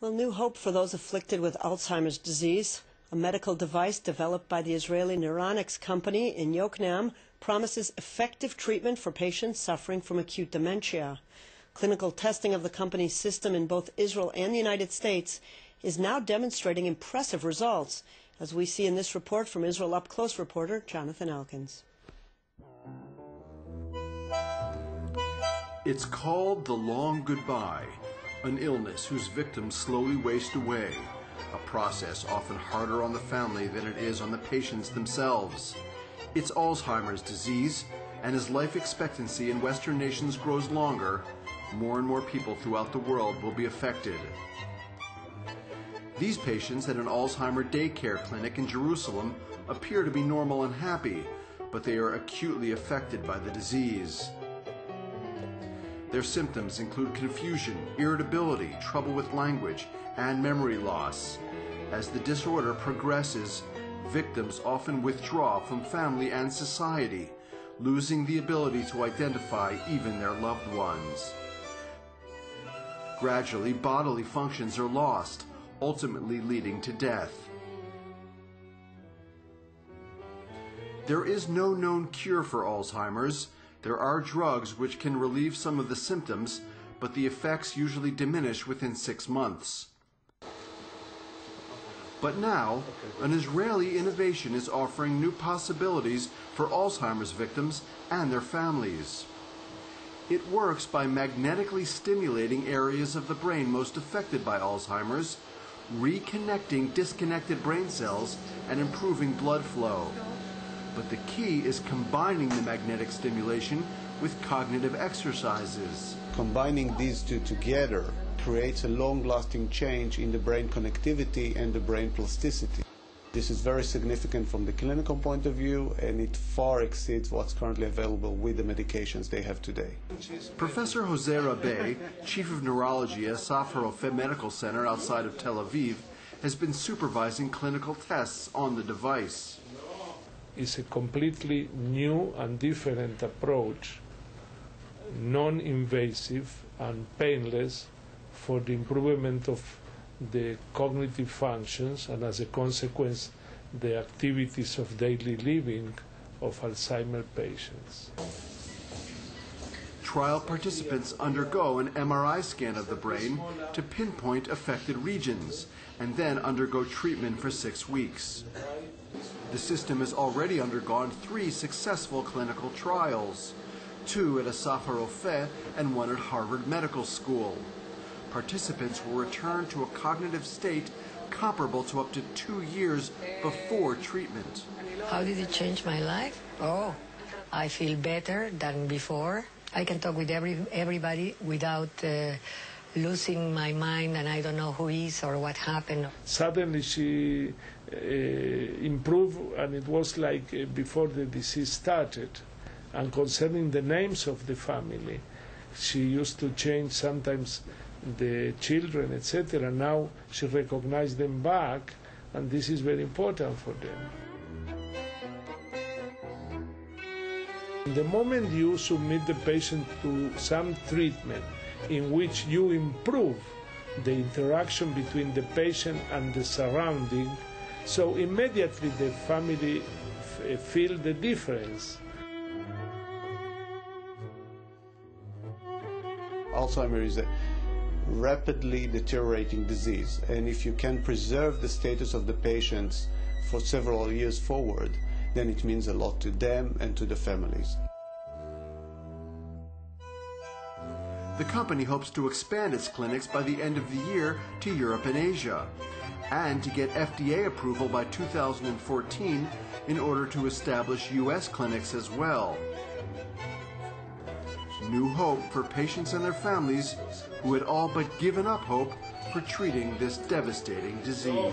Well, new hope for those afflicted with Alzheimer's disease. A medical device developed by the Israeli Neuronix company in Yokneam promises effective treatment for patients suffering from acute dementia. Clinical testing of the company's system in both Israel and the United States is now demonstrating impressive results, as we see in this report from Israel Up Close reporter Jonathan Elkins. It's called the long goodbye, an illness whose victims slowly waste away, a process often harder on the family than it is on the patients themselves. It's Alzheimer's disease, and as life expectancy in Western nations grows longer, more and more people throughout the world will be affected. These patients at an Alzheimer daycare clinic in Jerusalem appear to be normal and happy, but they are acutely affected by the disease. Their symptoms include confusion, irritability, trouble with language, and memory loss. As the disorder progresses, victims often withdraw from family and society, losing the ability to identify even their loved ones. Gradually, bodily functions are lost, ultimately leading to death. There is no known cure for Alzheimer's. There are drugs which can relieve some of the symptoms, but the effects usually diminish within 6 months. But now, an Israeli innovation is offering new possibilities for Alzheimer's victims and their families. It works by magnetically stimulating areas of the brain most affected by Alzheimer's, reconnecting disconnected brain cells and improving blood flow. But the key is combining the magnetic stimulation with cognitive exercises. Combining these two together creates a long-lasting change in the brain connectivity and the brain plasticity. This is very significant from the clinical point of view, and it far exceeds what's currently available with the medications they have today. Professor Jose Rabeh, Chief of Neurology at Safar Rofeh Medical Center outside of Tel Aviv, has been supervising clinical tests on the device. It's a completely new and different approach, non-invasive and painless, for the improvement of the cognitive functions and, as a consequence, the activities of daily living of Alzheimer patients. Trial participants undergo an MRI scan of the brain to pinpoint affected regions and then undergo treatment for 6 weeks. The system has already undergone 3 successful clinical trials, 2 at Safar Rofeh and 1 at Harvard Medical School. Participants will return to a cognitive state comparable to up to 2 years before treatment. How did it change my life? Oh, I feel better than before. I can talk with everybody without losing my mind, and I don't know who is or what happened. Suddenly she improved, and it was like before the disease started. And concerning the names of the family, she used to change sometimes the children, etc. Now she recognized them back, and this is very important for them. The moment you submit the patient to some treatment in which you improve the interaction between the patient and the surrounding, so immediately the family feel the difference. Alzheimer is a rapidly deteriorating disease, and if you can preserve the status of the patients for several years forward, then it means a lot to them and to the families. The company hopes to expand its clinics by the end of the year to Europe and Asia, and to get FDA approval by 2014 in order to establish U.S. clinics as well. New hope for patients and their families who had all but given up hope for treating this devastating disease.